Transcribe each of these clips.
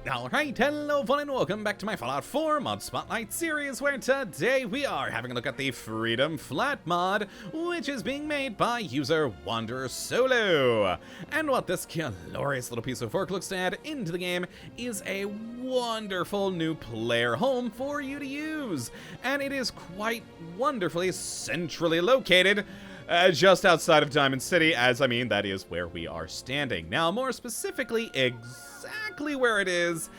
Alright, hello fun and welcome back to my Fallout 4 Mod Spotlight series, where today we are having a look at the Freedom Flat mod, which is being made by user Wander Solo. And what this glorious little piece of work looks to add into the game is a wonderful new player home for you to use. And it is quite wonderfully centrally located, just outside of Diamond City, as I mean, that is where we are standing. Now, more specifically, exactly where it is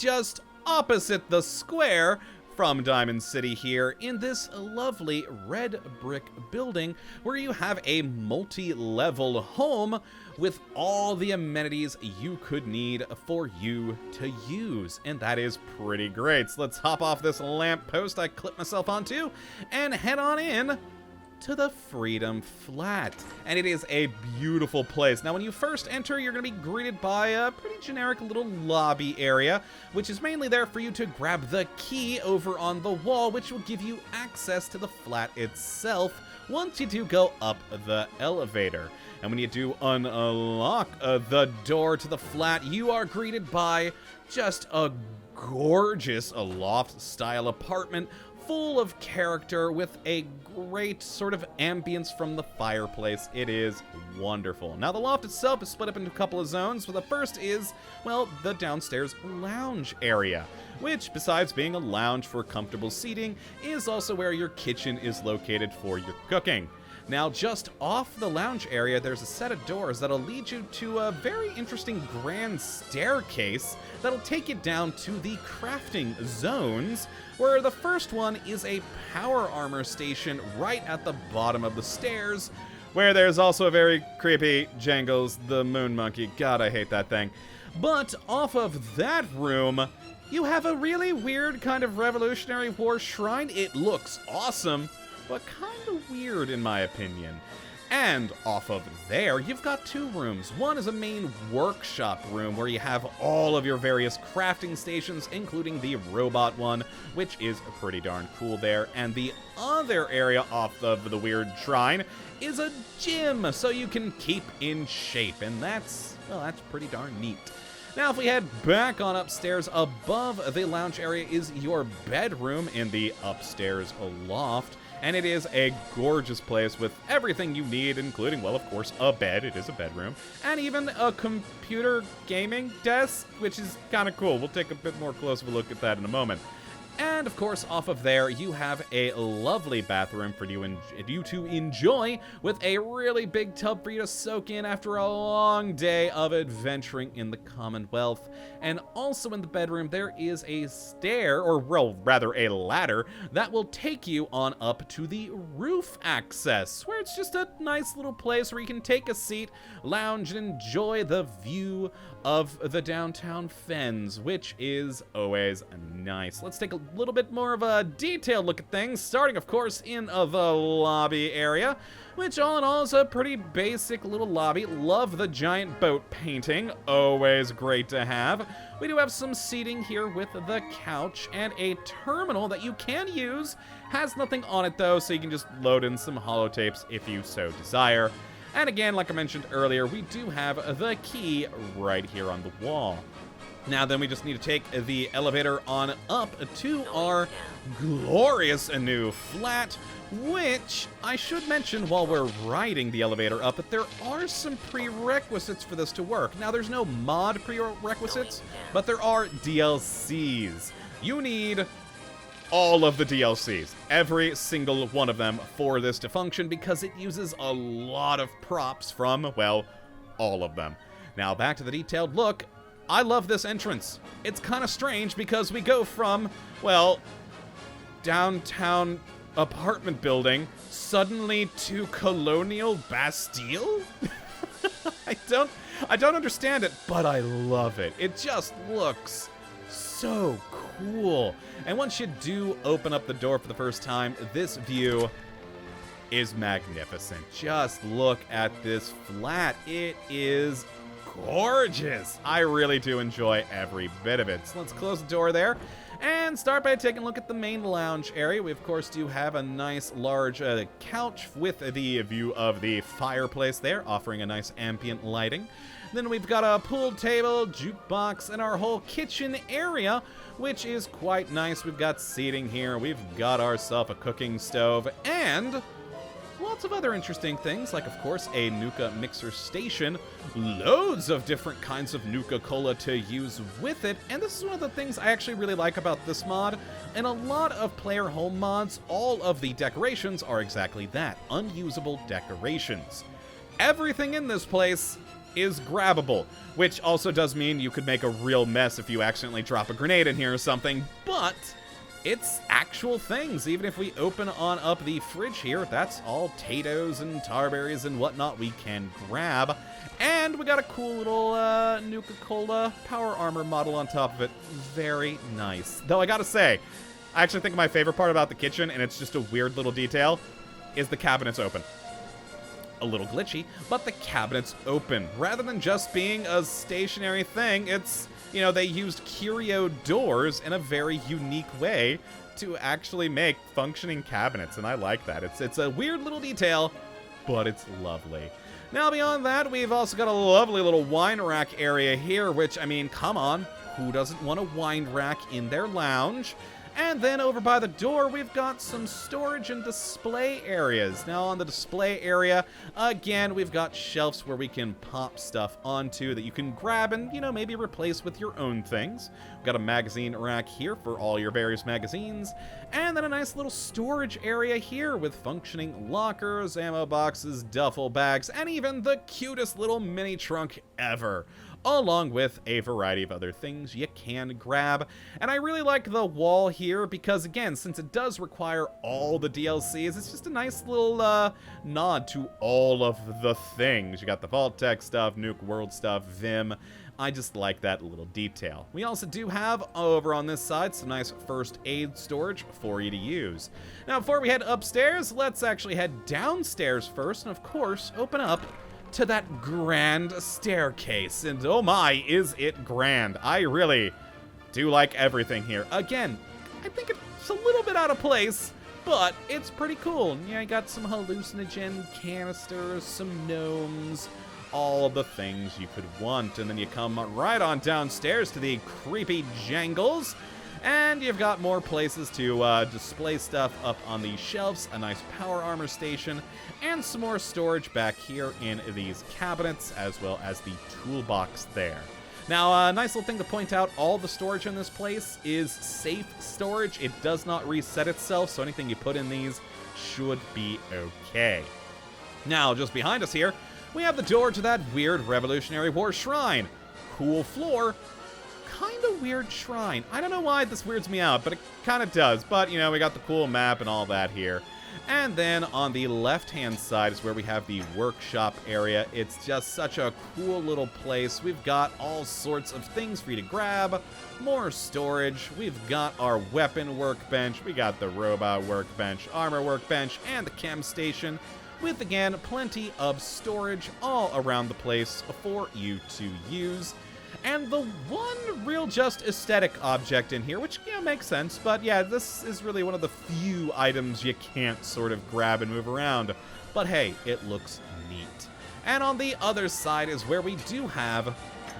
just opposite the square from Diamond City here in this lovely red brick building where you have a multi-level home with all the amenities you could need for you to use. And that is pretty great. So let's hop off this lamppost I clipped myself onto and head on in to the Freedom Flat. And it is a beautiful place. Now, when you first enter, you're going to be greeted by a pretty generic little lobby area, which is mainly there for you to grab the key over on the wall, which will give you access to the flat itself once you do go up the elevator. And when you do unlock the door to the flat, you are greeted by just a gorgeous loft-style apartment full of character with a great sort of ambience from the fireplace. It is wonderful. Now, the loft itself is split up into a couple of zones. So the first is, well, the downstairs lounge area, which, besides being a lounge for comfortable seating, is also where your kitchen is located for your cooking. Now, just off the lounge area, there's a set of doors that'll lead you to a very interesting grand staircase that'll take you down to the crafting zones, where the first one is a power armor station right at the bottom of the stairs, where there's also a very creepy Jangles the Moon Monkey. God, I hate that thing. But off of that room, you have a really weird kind of Revolutionary War shrine. It looks awesome, but kind of weird in my opinion. And off of there, you've got two rooms. One is a main workshop room where you have all of your various crafting stations, including the robot one, which is pretty darn cool there. And the other area off of the weird shrine is a gym, so you can keep in shape. And that's, well, that's pretty darn neat. Now, if we head back on upstairs, above the lounge area is your bedroom in the upstairs loft. And it is a gorgeous place with everything you need, including, well, of course, a bed. It is a bedroom. And even a computer gaming desk, which is kind of cool. We'll take a bit more close of a look at that in a moment. And, of course, off of there, you have a lovely bathroom for you to enjoy, with a really big tub for you to soak in after a long day of adventuring in the Commonwealth. And also in the bedroom, there is a stair, or well, rather a ladder, that will take you on up to the roof access, where it's just a nice little place where you can take a seat, lounge, and enjoy the view of the downtown Fens, which is always nice. Let's take a little bit more of a detailed look at things, starting, of course, in the lobby area, which all in all is a pretty basic little lobby. Love the giant boat painting, always great to have. We do have some seating here with the couch and a terminal that you can use. Has nothing on it though, so you can just load in some holotapes if you so desire. And again, like I mentioned earlier, we do have the key right here on the wall. Now then, we just need to take the elevator on up to our glorious new flat, which I should mention while we're riding the elevator up that there are some prerequisites for this to work. Now, there's no mod prerequisites, but there are DLCs. You need all of the DLCs, every single one of them, for this to function, because it uses a lot of props from, well, all of them. Now, back to the detailed look. I love this entrance. It's kind of strange because we go from, well, downtown apartment building suddenly to Colonial Bastille? I don't understand it, but I love it. It just looks so cool. And once you do open up the door for the first time, this view is magnificent. Just look at this flat. It is gorgeous. I really do enjoy every bit of it. So let's close the door there and start by taking a look at the main lounge area. We, of course, do have a nice large couch with the view of the fireplace there, offering a nice ambient lighting. Then we've got a pool table, jukebox, and our whole kitchen area, which is quite nice. We've got seating here, we've got ourselves a cooking stove, and lots of other interesting things, like, of course, a Nuka mixer station, loads of different kinds of Nuka-Cola to use with it, and this is one of the things I actually really like about this mod. In a lot of player home mods, all of the decorations are exactly that, unusable decorations. Everything in this place is grabbable, which also does mean you could make a real mess if you accidentally drop a grenade in here or something, but it's actual things. Even if we open on up the fridge here, that's all potatoes and tarberries and whatnot we can grab. And we got a cool little Nuka-Cola power armor model on top of it. Very nice. Though I gotta say, I actually think my favorite part about the kitchen, and it's just a weird little detail, is the cabinets open. A little glitchy, but the cabinets open. Rather than just being a stationary thing, it's, you know, they used curio doors in a very unique way to actually make functioning cabinets, and I like that. It's a weird little detail, but it's lovely. Now, beyond that, we've also got a lovely little wine rack area here, which, I mean, come on, who doesn't want a wine rack in their lounge? And then over by the door, we've got some storage and display areas. Now, on the display area, again, we've got shelves where we can pop stuff onto that you can grab and, you know, maybe replace with your own things. We've got a magazine rack here for all your various magazines. And then a nice little storage area here with functioning lockers, ammo boxes, duffel bags, and even the cutest little mini trunk ever, along with a variety of other things you can grab. And I really like the wall here because, again, since it does require all the DLCs, it's just a nice little nod to all of the things. You got the Vault Tech stuff, Nuke World stuff, Vim. I just like that little detail. We also do have, over on this side, some nice first aid storage for you to use. Now, before we head upstairs, let's actually head downstairs first, and of course, open up to that grand staircase. And oh my, is it grand. I really do like everything here. Again, I think it's a little bit out of place, but it's pretty cool. Yeah, I got some hallucinogen canisters, some gnomes, all the things you could want. And then you come right on downstairs to the creepy jangles, and you've got more places to display stuff up on these shelves, a nice power armor station, and some more storage back here in these cabinets, as well as the toolbox there. Now, a nice little thing to point out, all the storage in this place is safe storage. It does not reset itself, so anything you put in these should be okay. Now, just behind us here, we have the door to that weird Revolutionary War shrine. Cool floor. Kind of weird shrine. I don't know why this weirds me out, but it kind of does. But, you know, we got the cool map and all that here. And then on the left-hand side is where we have the workshop area. It's just such a cool little place. We've got all sorts of things for you to grab, more storage. We've got our weapon workbench. We got the robot workbench, armor workbench, and the chem station, with, again, plenty of storage all around the place for you to use. And the one real just aesthetic object in here, which, you know, makes sense, but yeah, this is really one of the few items you can't sort of grab and move around. But hey, it looks neat. And on the other side is where we do have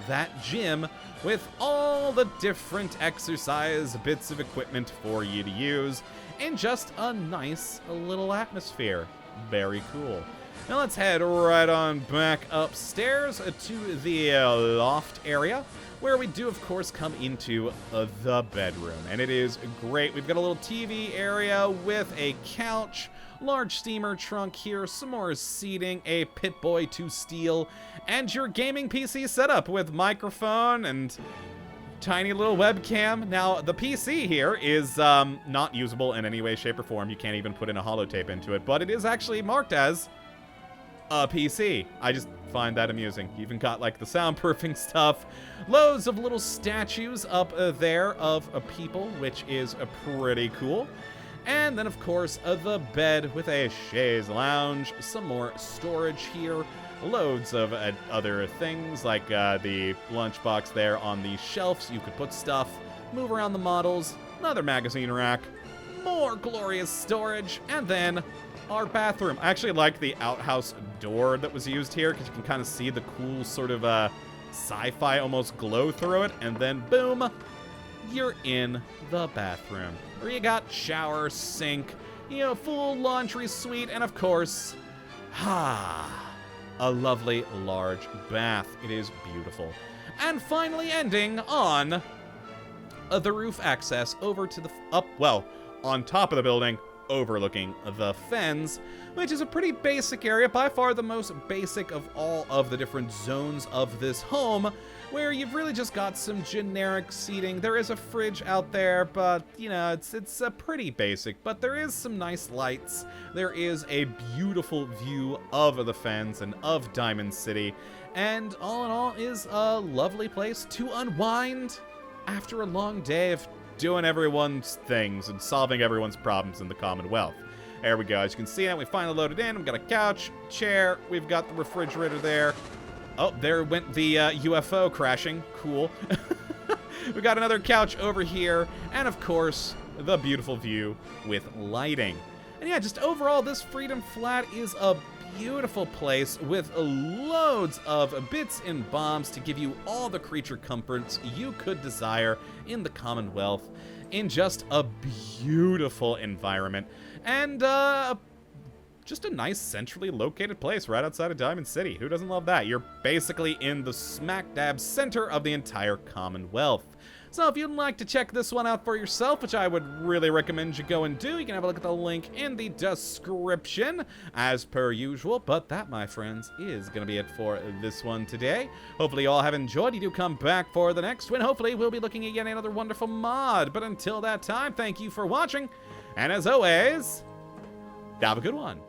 that gym with all the different exercise bits of equipment for you to use in just a nice little atmosphere. Very cool. Now let's head right on back upstairs to the loft area, where we do, of course, come into the bedroom. And it is great. We've got a little TV area with a couch, large steamer trunk here, some more seating, a Pit-Boy to steal, and your gaming PC setup with microphone and tiny little webcam. Now, the PC here is not usable in any way, shape, or form. You can't even put in a holotape into it, but it is actually marked as a PC. I just find that amusing. You even got, like, the soundproofing stuff. Loads of little statues up there of people, which is pretty cool. And then, of course, the bed with a chaise lounge, some more storage here, loads of other things, like the lunchbox there on the shelves. You could put stuff, move around the models, another magazine rack, more glorious storage, and then our bathroom. I actually like the outhouse door that was used here because you can kind of see the cool sort of sci-fi almost glow through it. And then boom, you're in the bathroom. Where you got shower, sink, you know, full laundry suite, and of course, a lovely large bath. It is beautiful. And finally ending on the roof access over to the on top of the building, overlooking the fens, which is a pretty basic area, by far the most basic of all of the different zones of this home, where you've really just got some generic seating. There is a fridge out there, but, you know, it's pretty basic, but there is some nice lights. There is a beautiful view of the fens and of Diamond City, and all in all is a lovely place to unwind after a long day of doing everyone's things and solving everyone's problems in the Commonwealth. There we go. As you can see, we finally loaded in. We've got a couch, chair. We've got the refrigerator there. Oh, there went the UFO crashing. Cool. We got another couch over here. And, of course, the beautiful view with lighting. And, yeah, just overall, this Freedom Flat is a beautiful place with loads of bits and bombs to give you all the creature comforts you could desire in the Commonwealth in just a beautiful environment and just a nice centrally located place right outside of Diamond City. Who doesn't love that? You're basically in the smack dab center of the entire Commonwealth. So if you'd like to check this one out for yourself, which I would really recommend you go and do, you can have a look at the link in the description, as per usual. But that, my friends, is going to be it for this one today. Hopefully you all have enjoyed. You do come back for the next one. Hopefully we'll be looking at yet another wonderful mod. But until that time, thank you for watching. And as always, have a good one.